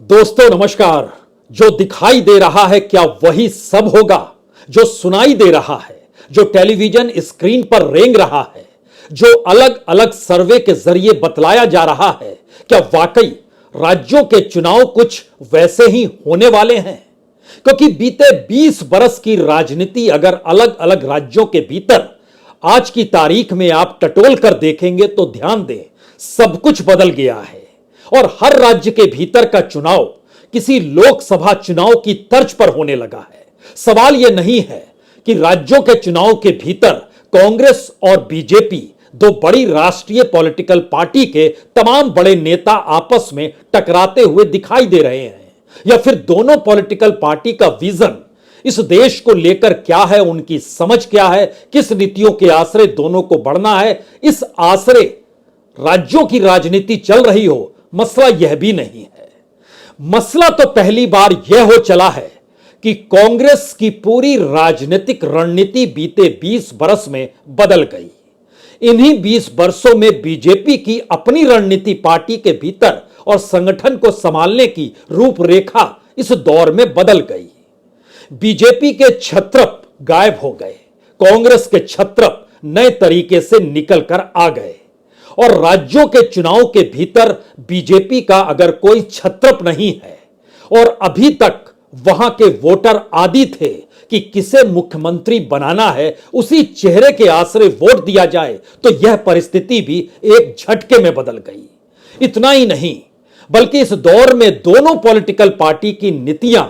दोस्तों नमस्कार। जो दिखाई दे रहा है क्या वही सब होगा? जो सुनाई दे रहा है, जो टेलीविजन स्क्रीन पर रेंग रहा है, जो अलग अलग सर्वे के जरिए बतलाया जा रहा है, क्या वाकई राज्यों के चुनाव कुछ वैसे ही होने वाले हैं? क्योंकि बीते 20 बरस की राजनीति अगर अलग अलग राज्यों के भीतर आज की तारीख में आप टटोल कर देखेंगे तो ध्यान दें, सब कुछ बदल गया है। और हर राज्य के भीतर का चुनाव किसी लोकसभा चुनाव की तर्ज पर होने लगा है। सवाल यह नहीं है कि राज्यों के चुनाव के भीतर कांग्रेस और बीजेपी, दो बड़ी राष्ट्रीय पॉलिटिकल पार्टी के तमाम बड़े नेता आपस में टकराते हुए दिखाई दे रहे हैं, या फिर दोनों पॉलिटिकल पार्टी का विजन इस देश को लेकर क्या है, उनकी समझ क्या है, किस नीतियों के आश्रय दोनों को बढ़ना है, इस आश्रय राज्यों की राजनीति चल रही हो। मसला यह भी नहीं है। मसला तो पहली बार यह हो चला है कि कांग्रेस की पूरी राजनीतिक रणनीति बीते 20 बरस में बदल गई। इन्हीं 20 वर्षों में बीजेपी की अपनी रणनीति पार्टी के भीतर और संगठन को संभालने की रूपरेखा इस दौर में बदल गई। बीजेपी के छत्रप गायब हो गए, कांग्रेस के छत्रप नए तरीके से निकल कर आ गए। और राज्यों के चुनाव के भीतर बीजेपी का अगर कोई छत्रप नहीं है और अभी तक वहां के वोटर आदी थे कि किसे मुख्यमंत्री बनाना है, उसी चेहरे के आश्रय वोट दिया जाए, तो यह परिस्थिति भी एक झटके में बदल गई। इतना ही नहीं, बल्कि इस दौर में दोनों पॉलिटिकल पार्टी की नीतियां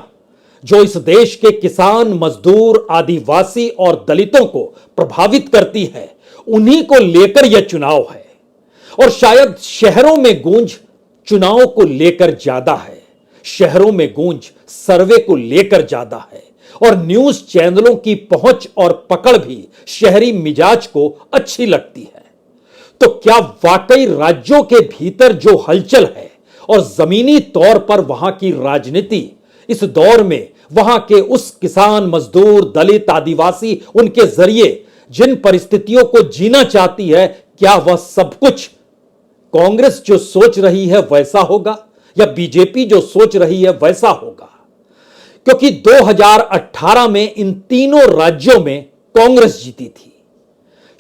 जो इस देश के किसान, मजदूर, आदिवासी और दलितों को प्रभावित करती है, उन्हीं को लेकर यह चुनाव है। और शायद शहरों में गूंज चुनाव को लेकर ज्यादा है, शहरों में गूंज सर्वे को लेकर ज्यादा है, और न्यूज चैनलों की पहुंच और पकड़ भी शहरी मिजाज को अच्छी लगती है। तो क्या वाकई राज्यों के भीतर जो हलचल है और जमीनी तौर पर वहां की राजनीति इस दौर में वहां के उस किसान, मजदूर, दलित, आदिवासी, उनके जरिए जिन परिस्थितियों को जीना चाहती है, क्या वह सब कुछ कांग्रेस जो सोच रही है वैसा होगा, या बीजेपी जो सोच रही है वैसा होगा? क्योंकि 2018 में इन तीनों राज्यों में कांग्रेस जीती थी।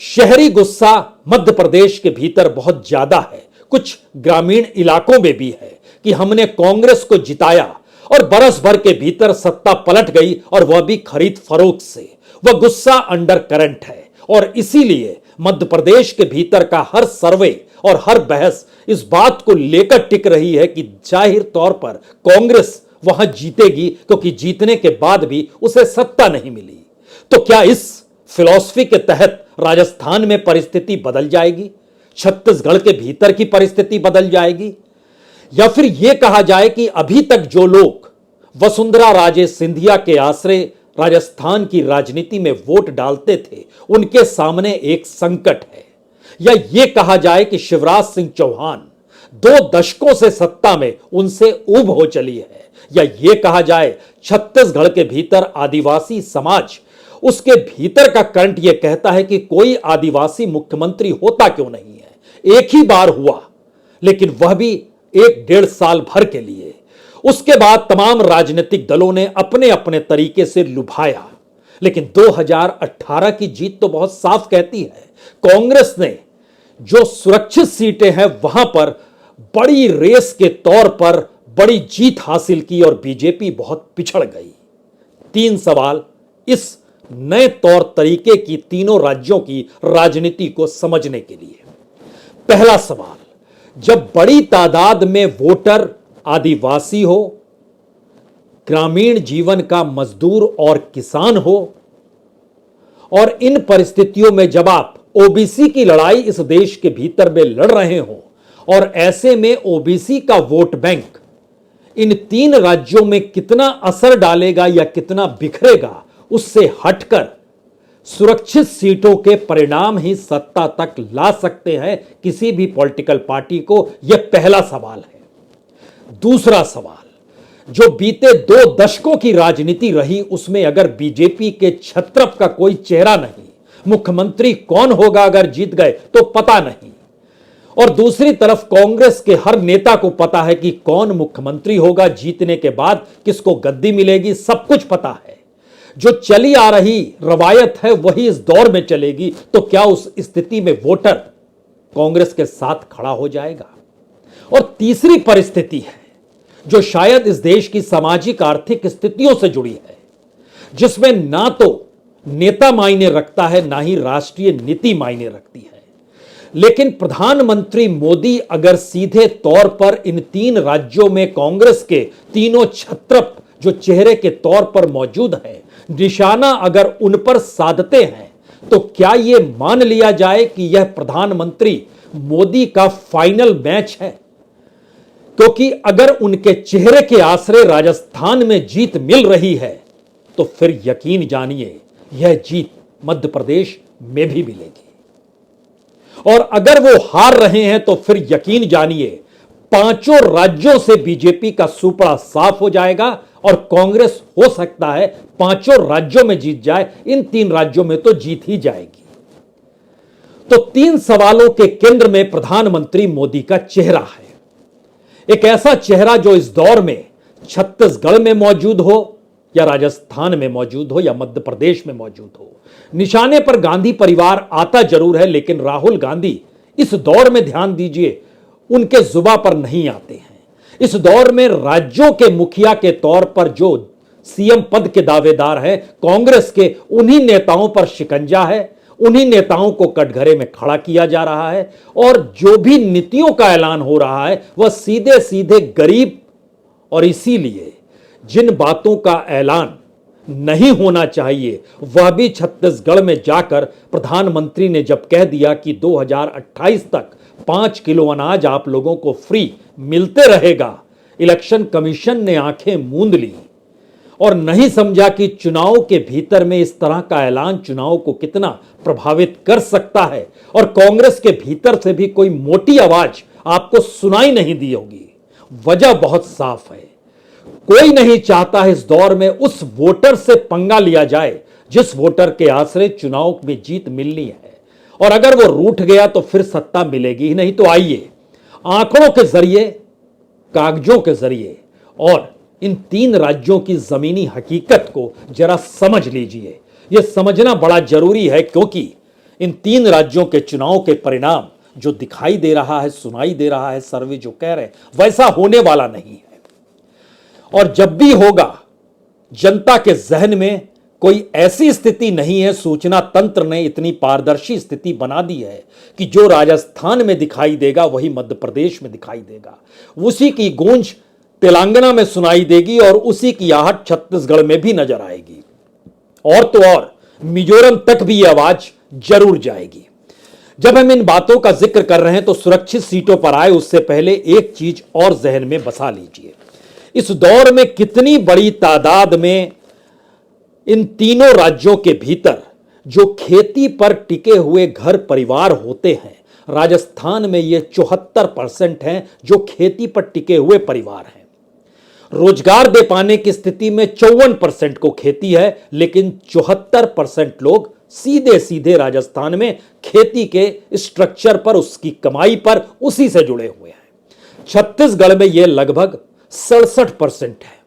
शहरी गुस्सा मध्य प्रदेश के भीतर बहुत ज्यादा है, कुछ ग्रामीण इलाकों में भी है कि हमने कांग्रेस को जिताया और बरस भर के भीतर सत्ता पलट गई, और वह भी खरीद फरोख्त से। वह गुस्सा अंडर करंट है, और इसीलिए मध्य प्रदेश के भीतर का हर सर्वे और हर बहस इस बात को लेकर टिक रही है कि जाहिर तौर पर कांग्रेस वहां जीतेगी, क्योंकि जीतने के बाद भी उसे सत्ता नहीं मिली। तो क्या इस फिलॉसफी के तहत राजस्थान में परिस्थिति बदल जाएगी, छत्तीसगढ़ के भीतर की परिस्थिति बदल जाएगी, या फिर यह कहा जाए कि अभी तक जो लोग वसुंधरा राजे सिंधिया के आश्रय राजस्थान की राजनीति में वोट डालते थे, उनके सामने एक संकट है, या यह कहा जाए कि शिवराज सिंह चौहान 2 दशकों से सत्ता में उनसे ऊब हो चली है, या यह कहा जाए छत्तीसगढ़ के भीतर आदिवासी समाज, उसके भीतर का करंट यह कहता है कि कोई आदिवासी मुख्यमंत्री होता क्यों नहीं है। एक ही बार हुआ, लेकिन वह भी 1-1.5 साल भर के लिए। उसके बाद तमाम राजनीतिक दलों ने अपने अपने तरीके से लुभाया, लेकिन 2018 की जीत तो बहुत साफ कहती है, कांग्रेस ने जो सुरक्षित सीटें हैं वहां पर बड़ी रेस के तौर पर बड़ी जीत हासिल की, और बीजेपी बहुत पिछड़ गई। 3 सवाल इस नए तौर तरीके की तीनों राज्यों की राजनीति को समझने के लिए। पहला सवाल, जब बड़ी तादाद में वोटर आदिवासी हो, ग्रामीण जीवन का मजदूर और किसान हो, और इन परिस्थितियों में जब आप ओबीसी की लड़ाई इस देश के भीतर में लड़ रहे हो, और ऐसे में ओबीसी का वोट बैंक इन 3 राज्यों में कितना असर डालेगा या कितना बिखरेगा, उससे हटकर सुरक्षित सीटों के परिणाम ही सत्ता तक ला सकते हैं किसी भी पॉलिटिकल पार्टी को। यह पहला सवाल है। दूसरा सवाल, जो बीते 2 दशकों की राजनीति रही, उसमें अगर बीजेपी के छत्रप का कोई चेहरा नहीं, मुख्यमंत्री कौन होगा अगर जीत गए तो पता नहीं, और दूसरी तरफ कांग्रेस के हर नेता को पता है कि कौन मुख्यमंत्री होगा, जीतने के बाद किसको गद्दी मिलेगी, सब कुछ पता है। जो चली आ रही रवायत है वही इस दौर में चलेगी, तो क्या उस स्थिति में वोटर कांग्रेस के साथ खड़ा हो जाएगा? और तीसरी परिस्थिति है जो शायद इस देश की सामाजिक आर्थिक स्थितियों से जुड़ी है, जिसमें ना तो नेता मायने रखता है ना ही राष्ट्रीय नीति मायने रखती है। लेकिन प्रधानमंत्री मोदी अगर सीधे तौर पर इन 3 राज्यों में कांग्रेस के तीनों छत्रप जो चेहरे के तौर पर मौजूद हैं, निशाना अगर उन पर साधते हैं, तो क्या यह मान लिया जाए कि यह प्रधानमंत्री मोदी का फाइनल मैच है? क्योंकि अगर उनके चेहरे के आसरे राजस्थान में जीत मिल रही है, तो फिर यकीन जानिए यह जीत मध्य प्रदेश में भी मिलेगी। और अगर वो हार रहे हैं तो फिर यकीन जानिए 5 राज्यों से बीजेपी का सुपड़ा साफ हो जाएगा और कांग्रेस हो सकता है 5 राज्यों में जीत जाए, इन 3 राज्यों में तो जीत ही जाएगी। तो 3 सवालों के केंद्र में प्रधानमंत्री मोदी का चेहरा है। एक ऐसा चेहरा जो इस दौर में छत्तीसगढ़ में मौजूद हो या राजस्थान में मौजूद हो या मध्य प्रदेश में मौजूद हो। निशाने पर गांधी परिवार आता जरूर है, लेकिन राहुल गांधी इस दौर में ध्यान दीजिए उनके जुबा पर नहीं आते हैं। इस दौर में राज्यों के मुखिया के तौर पर जो सीएम पद के दावेदार हैं कांग्रेस के, उन्हीं नेताओं पर शिकंजा है, उन्हीं नेताओं को कटघरे में खड़ा किया जा रहा है। और जो भी नीतियों का ऐलान हो रहा है वह सीधे सीधे गरीब, और इसीलिए जिन बातों का ऐलान नहीं होना चाहिए वह भी छत्तीसगढ़ में जाकर प्रधानमंत्री ने जब कह दिया कि 2028 तक 5 किलो अनाज आप लोगों को फ्री मिलते रहेगा, इलेक्शन कमीशन ने आंखें मूंद ली और नहीं समझा कि चुनाव के भीतर में इस तरह का ऐलान चुनाव को कितना प्रभावित कर सकता है। और कांग्रेस के भीतर से भी कोई मोटी आवाज आपको सुनाई नहीं दी होगी। वजह बहुत साफ है, कोई नहीं चाहता है इस दौर में उस वोटर से पंगा लिया जाए जिस वोटर के आसरे चुनाव में जीत मिलनी है। और अगर वो रूठ गया तो फिर सत्ता मिलेगी ही नहीं। तो आइए आंकड़ों के जरिए, कागजों के जरिए और इन 3 राज्यों की जमीनी हकीकत को जरा समझ लीजिए। यह समझना बड़ा जरूरी है क्योंकि इन 3 राज्यों के चुनाव के परिणाम जो दिखाई दे रहा है, सुनाई दे रहा है, सर्वे जो कह रहे हैं, वैसा होने वाला नहीं है। और जब भी होगा, जनता के जहन में कोई ऐसी स्थिति नहीं है, सूचना तंत्र ने इतनी पारदर्शी स्थिति बना दी है कि जो राजस्थान में दिखाई देगा वही मध्य प्रदेश में दिखाई देगा, उसी की गूंज तेलंगाना में सुनाई देगी और उसी की आहट छत्तीसगढ़ में भी नजर आएगी। और तो और मिजोरम तक भी यह आवाज जरूर जाएगी। जब हम इन बातों का जिक्र कर रहे हैं तो सुरक्षित सीटों पर आए उससे पहले एक चीज और जहन में बसा लीजिए। इस दौर में कितनी बड़ी तादाद में इन तीनों राज्यों के भीतर जो खेती पर टिके हुए घर परिवार होते हैं, राजस्थान में ये 74% हैं जो खेती पर टिके हुए परिवार हैं। रोजगार दे पाने की स्थिति में 54% को खेती है, लेकिन 74% लोग सीधे सीधे राजस्थान में खेती के स्ट्रक्चर पर, उसकी कमाई पर, उसी से जुड़े हुए हैं। छत्तीसगढ़ में यह लगभग 67% है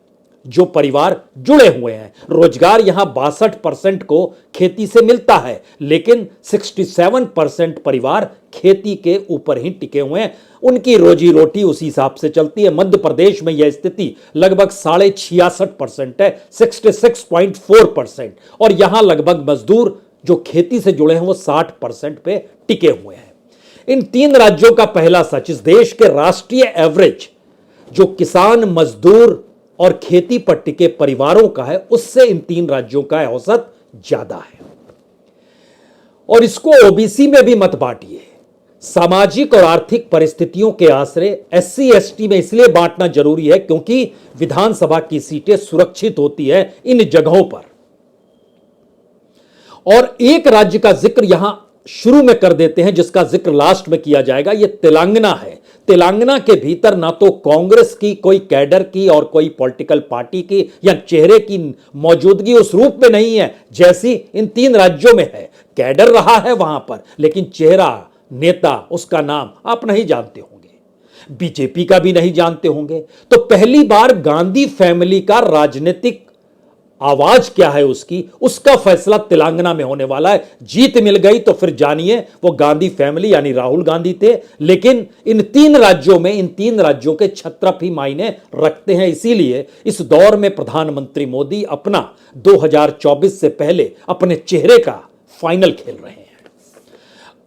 जो परिवार जुड़े हुए हैं। रोजगार यहां 62% को खेती से मिलता है, लेकिन 67% परिवार खेती के ऊपर ही टिके हुए हैं। उनकी रोजी रोटी उसी हिसाब से चलती है। मध्य प्रदेश में यह स्थिति लगभग 66.5% है, 66.4%। और यहां लगभग मजदूर जो खेती से जुड़े हैं वो 60% पे टिके हुए हैं। इन 3 राज्यों का पहला सच, इस देश के राष्ट्रीय एवरेज जो किसान, मजदूर और खेती पर टिके परिवारों का है, उससे इन 3 राज्यों का औसत ज्यादा है। और इसको ओबीसी में भी मत बांटिए। सामाजिक और आर्थिक परिस्थितियों के आसरे एससी एसटी में इसलिए बांटना जरूरी है क्योंकि विधानसभा की सीटें सुरक्षित होती है इन जगहों पर। और एक राज्य का जिक्र यहां शुरू में कर देते हैं जिसका जिक्र लास्ट में किया जाएगा, यह तेलंगाना है। तेलंगाना के भीतर ना तो कांग्रेस की कोई कैडर की और कोई पॉलिटिकल पार्टी की या चेहरे की मौजूदगी उस रूप में नहीं है जैसी इन 3 राज्यों में है। कैडर रहा है वहां पर, लेकिन चेहरा नेता, उसका नाम आप नहीं जानते होंगे, बीजेपी का भी नहीं जानते होंगे। तो पहली बार गांधी फैमिली का राजनीतिक आवाज क्या है उसकी, उसका फैसला तेलंगाना में होने वाला है। जीत मिल गई तो फिर जानिए वो गांधी फैमिली यानी राहुल गांधी थे। लेकिन इन तीन राज्यों के छत्रप ही मायने रखते हैं। इसीलिए इस दौर में प्रधानमंत्री मोदी अपना 2024 से पहले अपने चेहरे का फाइनल खेल रहे हैं।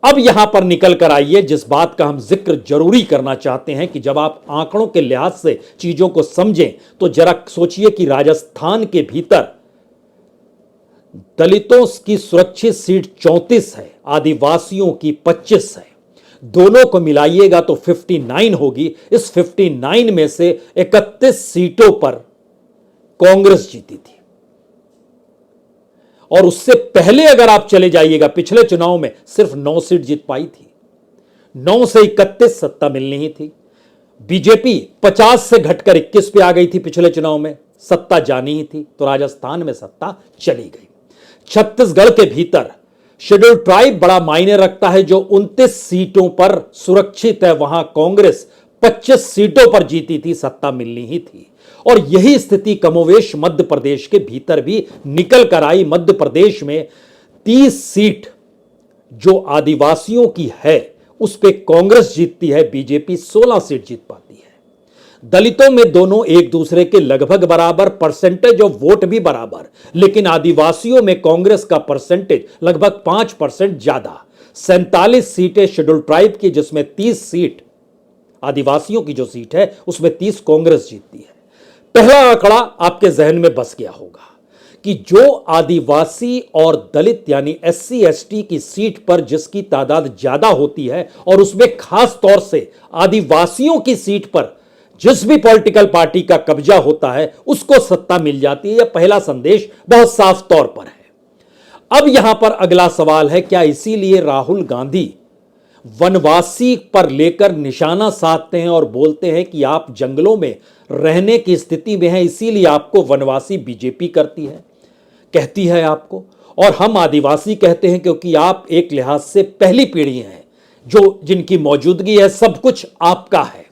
अब यहां पर निकल कर आइए, जिस बात का हम जिक्र जरूरी करना चाहते हैं कि जब आप आंकड़ों के लिहाज से चीजों को समझें तो जरा सोचिए कि राजस्थान के भीतर दलितों की सुरक्षित सीट 34 है, आदिवासियों की 25 है। दोनों को मिलाइएगा तो 59 होगी। इस 59 में से 31 सीटों पर कांग्रेस जीती थी। और उससे पहले अगर आप चले जाइएगा पिछले चुनाव में सिर्फ 9 सीट जीत पाई थी। 9 से 31 सत्ता मिलनी ही थी। बीजेपी 50 से घटकर 21 पे आ गई थी पिछले चुनाव में, सत्ता जानी ही थी। तो राजस्थान में सत्ता चली गई। छत्तीसगढ़ के भीतर शेड्यूल ट्राइब बड़ा मायने रखता है, जो 29 सीटों पर सुरक्षित है। वहां कांग्रेस 25 सीटों पर जीती थी, सत्ता मिलनी ही थी। और यही स्थिति कमोवेश मध्य प्रदेश के भीतर भी निकल कर आई। मध्य प्रदेश में 30 सीट जो आदिवासियों की है उस पे कांग्रेस जीतती है, बीजेपी 16 सीट जीत पाती है। दलितों में दोनों एक दूसरे के लगभग बराबर, परसेंटेज ऑफ वोट भी बराबर, लेकिन आदिवासियों में कांग्रेस का परसेंटेज लगभग 5% ज्यादा। 47 सीटें शेड्यूल ट्राइब की, जिसमें 30 सीट आदिवासियों की जो सीट है उसमें 30 कांग्रेस जीतती है। पहला आंकड़ा आपके जहन में बस गया होगा कि जो आदिवासी और दलित यानी SC ST की सीट पर जिसकी तादाद ज्यादा होती है, और उसमें खास तौर से आदिवासियों की सीट पर जिस भी पॉलिटिकल पार्टी का कब्जा होता है उसको सत्ता मिल जाती है। यह पहला संदेश बहुत साफ तौर पर है। अब यहां पर अगला सवाल है, क्या इसीलिए राहुल गांधी वनवासी पर लेकर निशाना साधते हैं और बोलते हैं कि आप जंगलों में रहने की स्थिति में हैं, इसीलिए आपको वनवासी बीजेपी कहती है आपको, और हम आदिवासी कहते हैं क्योंकि आप एक लिहाज से पहली पीढ़ी हैं जो जिनकी मौजूदगी है, सब कुछ आपका है।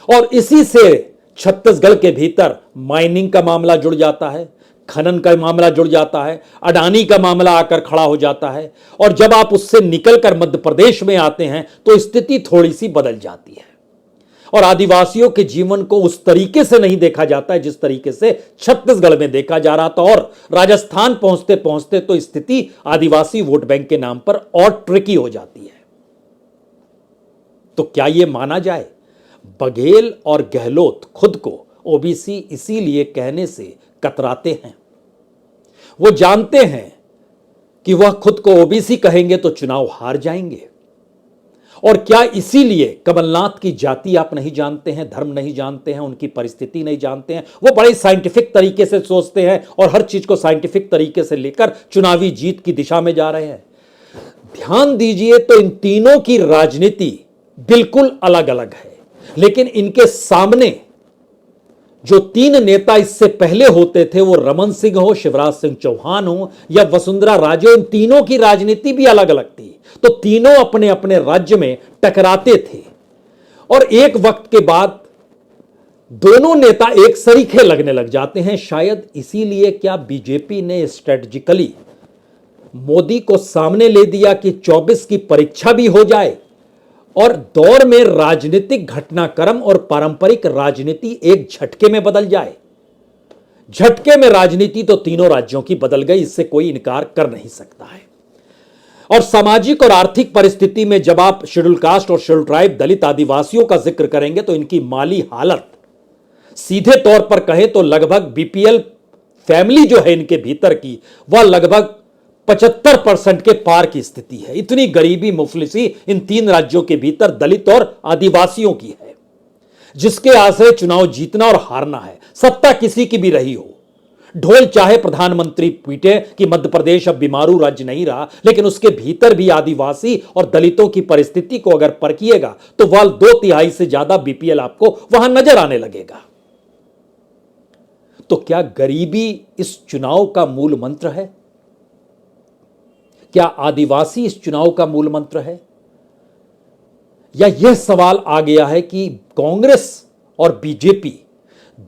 और इसी से छत्तीसगढ़ के भीतर माइनिंग का मामला जुड़ जाता है, खनन का मामला जुड़ जाता है, अडानी का मामला आकर खड़ा हो जाता है। और जब आप उससे निकलकर मध्य प्रदेश में आते हैं तो स्थिति थोड़ी सी बदल जाती है और आदिवासियों के जीवन को उस तरीके से नहीं देखा जाता है जिस तरीके से छत्तीसगढ़ में देखा जा रहा था। और राजस्थान पहुंचते पहुंचते तो स्थिति आदिवासी वोट बैंक के नाम पर और ट्रिकी हो जाती है। तो क्या यह माना जाए, बघेल और गहलोत खुद को ओबीसी इसीलिए कहने से कतराते हैं। वो जानते हैं कि वह खुद को ओबीसी कहेंगे तो चुनाव हार जाएंगे। और क्या इसीलिए कमलनाथ की जाति आप नहीं जानते हैं, धर्म नहीं जानते हैं, उनकी परिस्थिति नहीं जानते हैं? वो बड़े साइंटिफिक तरीके से सोचते हैं और हर चीज को साइंटिफिक तरीके से लेकर चुनावी जीत की दिशा में जा रहे हैं। ध्यान दीजिए तो इन तीनों की राजनीति बिल्कुल अलग अलग है, लेकिन इनके सामने जो तीन नेता इससे पहले होते थे, वो रमन सिंह हो, शिवराज सिंह चौहान हो या वसुंधरा राजे हो, इन तीनों की राजनीति भी अलग अलग थी। तो तीनों अपने अपने राज्य में टकराते थे और एक वक्त के बाद दोनों नेता एक सरीखे लगने लग जाते हैं। शायद इसीलिए क्या बीजेपी ने स्ट्रेटजिकली मोदी को सामने ले दिया कि 24 की परीक्षा भी हो जाए और दौर में राजनीतिक घटनाक्रम और पारंपरिक राजनीति एक झटके में बदल जाए। झटके में राजनीति तो तीनों राज्यों की बदल गई, इससे कोई इनकार कर नहीं सकता है। और सामाजिक और आर्थिक परिस्थिति में जब आप शेड्यूल कास्ट और शेड्यूल ट्राइब, दलित, आदिवासियों का जिक्र करेंगे तो इनकी माली हालत सीधे तौर पर कहें तो लगभग बीपीएल फैमिली जो है इनके भीतर की, वह लगभग 75% के पार की स्थिति है। इतनी गरीबी मुफलिसी इन तीन राज्यों के भीतर दलित और आदिवासियों की है, जिसके आश्रय चुनाव जीतना और हारना है। सत्ता किसी की भी रही हो, ढोल चाहे प्रधानमंत्री पीटे कि मध्य प्रदेश अब बीमारू राज्य नहीं रहा, लेकिन उसके भीतर भी आदिवासी और दलितों की परिस्थिति को अगर परखिएगा तो वह 2/3 से ज्यादा बीपीएल आपको वहां नजर आने लगेगा। तो क्या गरीबी इस चुनाव का मूल मंत्र है? क्या आदिवासी इस चुनाव का मूल मंत्र है? या यह सवाल आ गया है कि कांग्रेस और बीजेपी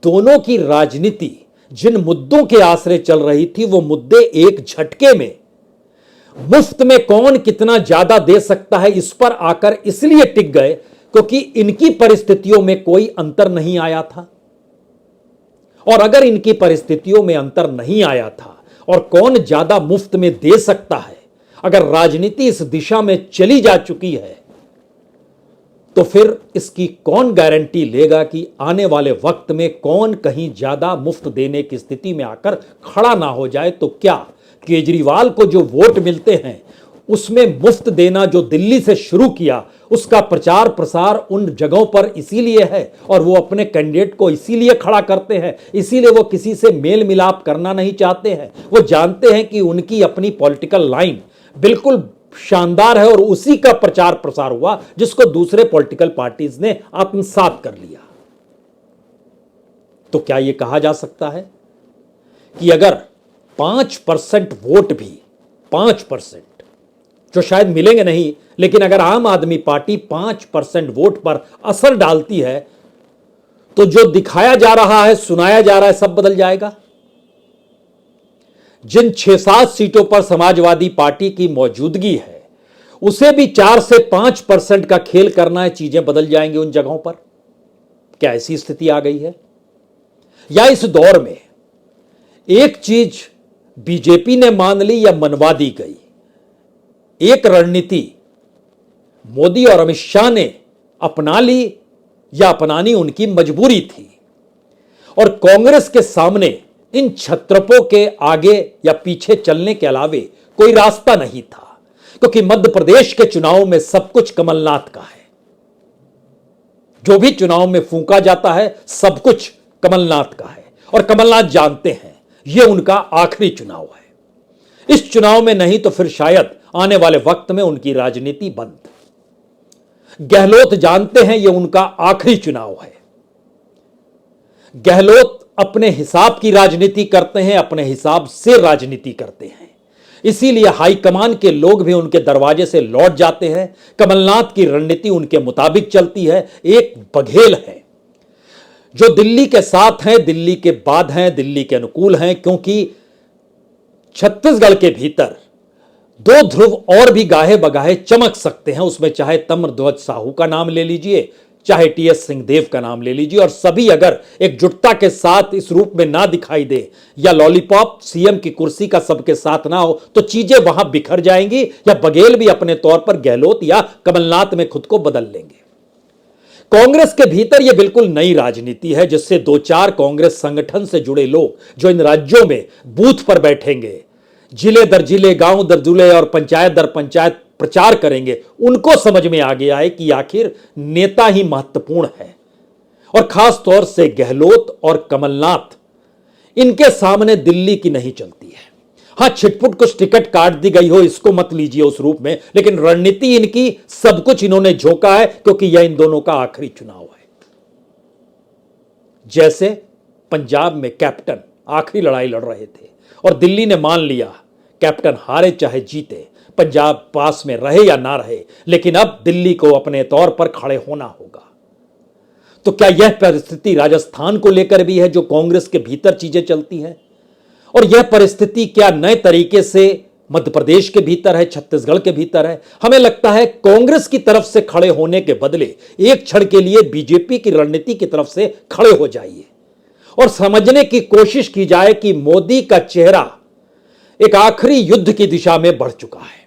दोनों की राजनीति जिन मुद्दों के आश्रय चल रही थी, वो मुद्दे एक झटके में मुफ्त में कौन कितना ज्यादा दे सकता है इस पर आकर इसलिए टिक गए क्योंकि इनकी परिस्थितियों में कोई अंतर नहीं आया था। और अगर इनकी परिस्थितियों में अंतर नहीं आया था और कौन ज्यादा मुफ्त में दे सकता है, अगर राजनीति इस दिशा में चली जा चुकी है, तो फिर इसकी कौन गारंटी लेगा कि आने वाले वक्त में कौन कहीं ज्यादा मुफ्त देने की स्थिति में आकर खड़ा ना हो जाए। तो क्या केजरीवाल को जो वोट मिलते हैं उसमें मुफ्त देना जो दिल्ली से शुरू किया, उसका प्रचार प्रसार उन जगहों पर इसीलिए है और वो अपने कैंडिडेट को इसीलिए खड़ा करते हैं, इसीलिए वो किसी से मेल मिलाप करना नहीं चाहते हैं। वो जानते हैं कि उनकी अपनी पॉलिटिकल लाइन बिल्कुल शानदार है और उसी का प्रचार प्रसार हुआ जिसको दूसरे पॉलिटिकल पार्टीज ने आत्मसात कर लिया। तो क्या यह कहा जा सकता है कि अगर 5% वोट भी 5%, जो शायद मिलेंगे नहीं, लेकिन अगर आम आदमी पार्टी 5% वोट पर असर डालती है तो जो दिखाया जा रहा है, सुनाया जा रहा है, सब बदल जाएगा? जिन 6-7 सीटों पर समाजवादी पार्टी की मौजूदगी है उसे भी 4 से 5% का खेल करना है, चीजें बदल जाएंगी उन जगहों पर। क्या ऐसी स्थिति आ गई है? या इस दौर में एक चीज बीजेपी ने मान ली या मनवा दी गई, एक रणनीति मोदी और अमित शाह ने अपना ली या अपनानी उनकी मजबूरी थी, और कांग्रेस के सामने इन छत्रपों के आगे या पीछे चलने के अलावे कोई रास्ता नहीं था, क्योंकि मध्य प्रदेश के चुनाव में सब कुछ कमलनाथ का है। जो भी चुनाव में फूंका जाता है सब कुछ कमलनाथ का है और कमलनाथ जानते हैं यह उनका आखिरी चुनाव है। इस चुनाव में नहीं तो फिर शायद आने वाले वक्त में उनकी राजनीति बंद। गहलोत जानते हैं यह उनका आखिरी चुनाव है। गहलोत अपने हिसाब की राजनीति करते हैं, अपने हिसाब से राजनीति करते हैं, इसीलिए हाईकमान के लोग भी उनके दरवाजे से लौट जाते हैं। कमलनाथ की रणनीति उनके मुताबिक चलती है। एक बघेल है जो दिल्ली के साथ हैं, दिल्ली के बाद हैं, दिल्ली के अनुकूल हैं, क्योंकि छत्तीसगढ़ के भीतर 2 ध्रुव और भी गाहे बगाहे चमक सकते हैं। उसमें चाहे तम्रध्वज साहू का नाम ले लीजिए, चाहे टीएस सिंहदेव का नाम ले लीजिए, और सभी अगर एकजुटता के साथ इस रूप में ना दिखाई दे या लॉलीपॉप सीएम की कुर्सी का सबके साथ ना हो तो चीजें वहां बिखर जाएंगी, या बघेल भी अपने तौर पर गहलोत या कमलनाथ में खुद को बदल लेंगे। कांग्रेस के भीतर यह बिल्कुल नई राजनीति है, जिससे 2-4 कांग्रेस संगठन से जुड़े लोग जो इन राज्यों में बूथ पर बैठेंगे, जिले दर जिले, गांव दर जिले और पंचायत दर पंचायत प्रचार करेंगे, उनको समझ में आ गया है कि आखिर नेता ही महत्वपूर्ण है। और खास तौर से गहलोत और कमलनाथ, इनके सामने दिल्ली की नहीं चलती है। हां, छिटपुट कुछ टिकट काट दी गई हो, इसको मत लीजिए उस रूप में, लेकिन रणनीति इनकी सब कुछ इन्होंने झोंका है, क्योंकि यह इन दोनों का आखिरी चुनाव है। जैसे पंजाब में कैप्टन आखिरी लड़ाई लड़ रहे थे और दिल्ली ने मान लिया कैप्टन हारे चाहे जीते, पंजाब पास में रहे या ना रहे, लेकिन अब दिल्ली को अपने तौर पर खड़े होना होगा। तो क्या यह परिस्थिति राजस्थान को लेकर भी है, जो कांग्रेस के भीतर चीजें चलती हैं? और यह परिस्थिति क्या नए तरीके से मध्य प्रदेश के भीतर है, छत्तीसगढ़ के भीतर है? हमें लगता है कांग्रेस की तरफ से खड़े होने के बदले एक क्षण के लिए बीजेपी की रणनीति की तरफ से खड़े हो जाइए और समझने की कोशिश की जाए कि मोदी का चेहरा एक आखिरी युद्ध की दिशा में बढ़ चुका है।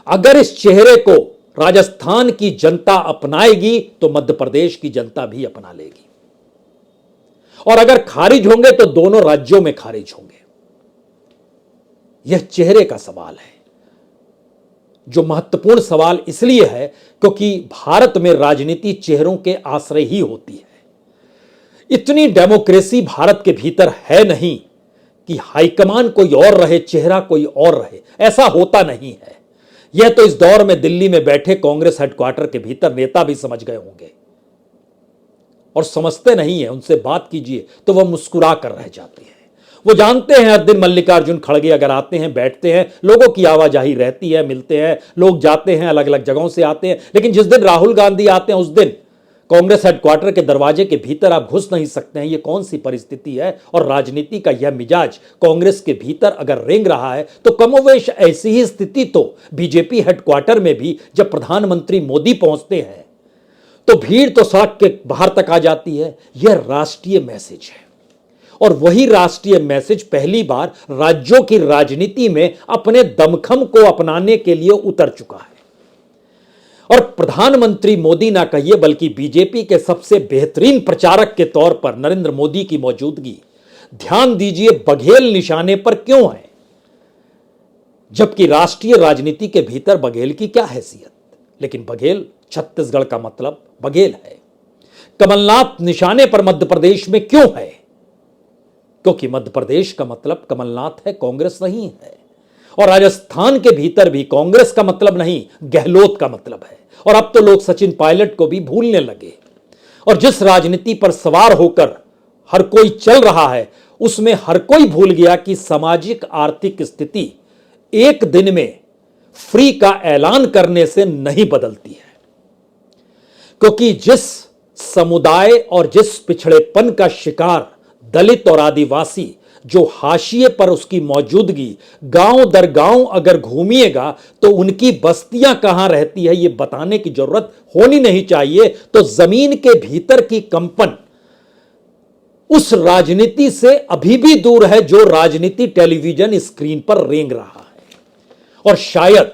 अगर इस चेहरे को राजस्थान की जनता अपनाएगी तो मध्य प्रदेश की जनता भी अपना लेगी, और अगर खारिज होंगे तो दोनों राज्यों में खारिज होंगे। यह चेहरे का सवाल है, जो महत्वपूर्ण सवाल इसलिए है क्योंकि भारत में राजनीति चेहरों के आश्रय ही होती है। इतनी डेमोक्रेसी भारत के भीतर है नहीं कि हाईकमान कोई और रहे, चेहरा कोई और रहे, ऐसा होता नहीं है। यह तो इस दौर में दिल्ली में बैठे कांग्रेस हेडक्वार्टर के भीतर नेता भी समझ गए होंगे, और समझते नहीं है। उनसे बात कीजिए तो वह मुस्कुरा कर रह जाते हैं। वो जानते हैं हर दिन मल्लिकार्जुन खड़गे अगर आते हैं, बैठते हैं, लोगों की आवाजाही रहती है, मिलते हैं, लोग जाते हैं, अलग अलग जगहों से आते हैं, लेकिन जिस दिन राहुल गांधी आते हैं उस दिन कांग्रेस हेडक्वार्टर के दरवाजे के भीतर आप घुस नहीं सकते हैं। ये कौन सी परिस्थिति है? और राजनीति का यह मिजाज कांग्रेस के भीतर अगर रेंग रहा है तो कमोवेश ऐसी ही स्थिति तो बीजेपी हेडक्वार्टर में भी जब प्रधानमंत्री मोदी पहुंचते हैं तो भीड़ तो सड़क के बाहर तक आ जाती है। यह राष्ट्रीय मैसेज है और वही राष्ट्रीय मैसेज पहली बार राज्यों की राजनीति में अपने दमखम को अपनाने के लिए उतर चुका है। और प्रधानमंत्री मोदी ना कहिए बल्कि बीजेपी के सबसे बेहतरीन प्रचारक के तौर पर नरेंद्र मोदी की मौजूदगी, ध्यान दीजिए, बघेल निशाने पर क्यों है? जबकि राष्ट्रीय राजनीति के भीतर बघेल की क्या हैसियत, लेकिन बघेल छत्तीसगढ़ का मतलब बघेल है। कमलनाथ निशाने पर मध्य प्रदेश में क्यों है? क्योंकि मध्य प्रदेश का मतलब कमलनाथ है, कांग्रेस नहीं है। और राजस्थान के भीतर भी कांग्रेस का मतलब नहीं, गहलोत का मतलब है। और अब तो लोग सचिन पायलट को भी भूलने लगे। और जिस राजनीति पर सवार होकर हर कोई चल रहा है उसमें हर कोई भूल गया कि सामाजिक आर्थिक स्थिति एक दिन में फ्री का ऐलान करने से नहीं बदलती है। क्योंकि जिस समुदाय और जिस पिछड़ेपन का शिकार दलित और आदिवासी, जो हाशिए पर उसकी मौजूदगी, गांव दर गांव अगर घूमिएगा तो उनकी बस्तियां कहां रहती है ये बताने की जरूरत होनी नहीं चाहिए। तो जमीन के भीतर की कंपन उस राजनीति से अभी भी दूर है जो राजनीति टेलीविजन स्क्रीन पर रेंग रहा है। और शायद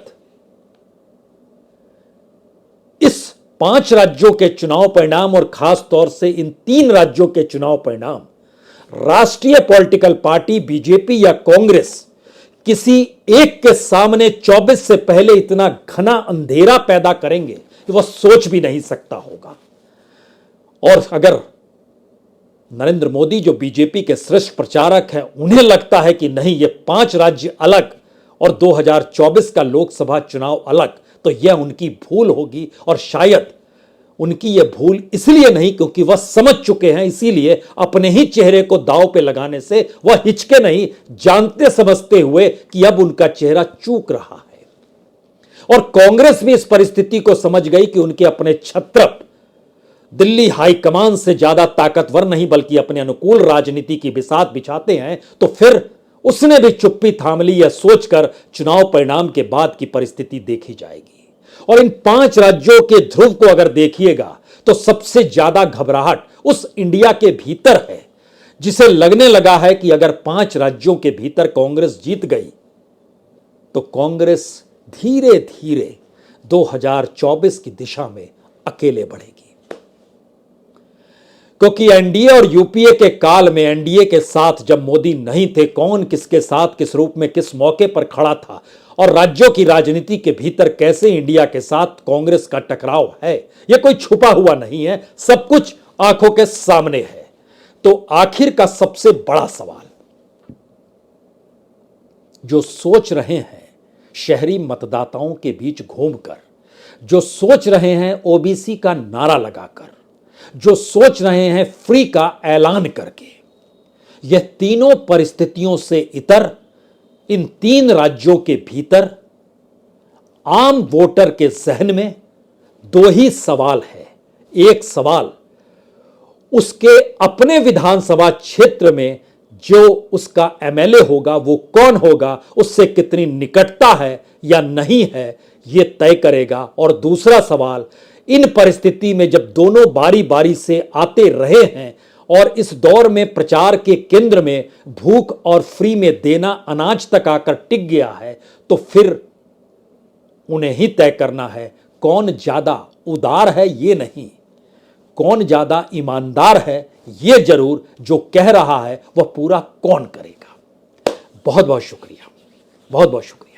इस 5 राज्यों के चुनाव परिणाम और खास तौर से इन 3 राज्यों के चुनाव परिणाम राष्ट्रीय पॉलिटिकल पार्टी बीजेपी या कांग्रेस किसी एक के सामने 24 से पहले इतना घना अंधेरा पैदा करेंगे कि वह सोच भी नहीं सकता होगा। और अगर नरेंद्र मोदी जो बीजेपी के श्रेष्ठ प्रचारक हैं उन्हें लगता है कि नहीं ये 5 राज्य अलग और 2024 का लोकसभा चुनाव अलग, तो यह उनकी भूल होगी। और शायद उनकी यह भूल इसलिए नहीं क्योंकि वह समझ चुके हैं, इसीलिए अपने ही चेहरे को दांव पे लगाने से वह हिचके नहीं, जानते समझते हुए कि अब उनका चेहरा चूक रहा है। और कांग्रेस भी इस परिस्थिति को समझ गई कि उनके अपने छत्रप दिल्ली हाईकमान से ज्यादा ताकतवर नहीं बल्कि अपने अनुकूल राजनीति की बिसात बिछाते हैं। तो फिर उसने भी चुप्पी थाम ली, यह सोचकर चुनाव परिणाम के बाद की परिस्थिति देखी जाएगी। और इन 5 राज्यों के ध्रुव को अगर देखिएगा तो सबसे ज्यादा घबराहट उस इंडिया के भीतर है जिसे लगने लगा है कि अगर 5 राज्यों के भीतर कांग्रेस जीत गई तो कांग्रेस धीरे धीरे 2024 की दिशा में अकेले बढ़ेगी। क्योंकि एनडीए और यूपीए के काल में एनडीए के साथ जब मोदी नहीं थे, कौन किसके साथ किस रूप में किस मौके पर खड़ा था और राज्यों की राजनीति के भीतर कैसे इंडिया के साथ कांग्रेस का टकराव है, यह कोई छुपा हुआ नहीं है, सब कुछ आंखों के सामने है। तो आखिर का सबसे बड़ा सवाल जो सोच रहे हैं शहरी मतदाताओं के बीच घूमकर, जो सोच रहे हैं ओबीसी का नारा लगाकर, जो सोच रहे हैं फ्री का ऐलान करके, यह तीनों परिस्थितियों से इतर इन 3 राज्यों के भीतर आम वोटर के जहन में 2 ही सवाल है। एक सवाल उसके अपने विधानसभा क्षेत्र में जो उसका एमएलए होगा वो कौन होगा, उससे कितनी निकटता है या नहीं है यह तय करेगा। और दूसरा सवाल इन परिस्थिति में जब दोनों बारी बारी से आते रहे हैं और इस दौर में प्रचार के केंद्र में भूख और फ्री में देना अनाज तक आकर टिक गया है, तो फिर उन्हें ही तय करना है कौन ज्यादा उदार है, ये नहीं, कौन ज्यादा ईमानदार है ये जरूर, जो कह रहा है वह पूरा कौन करेगा। बहुत बहुत शुक्रिया, बहुत बहुत शुक्रिया।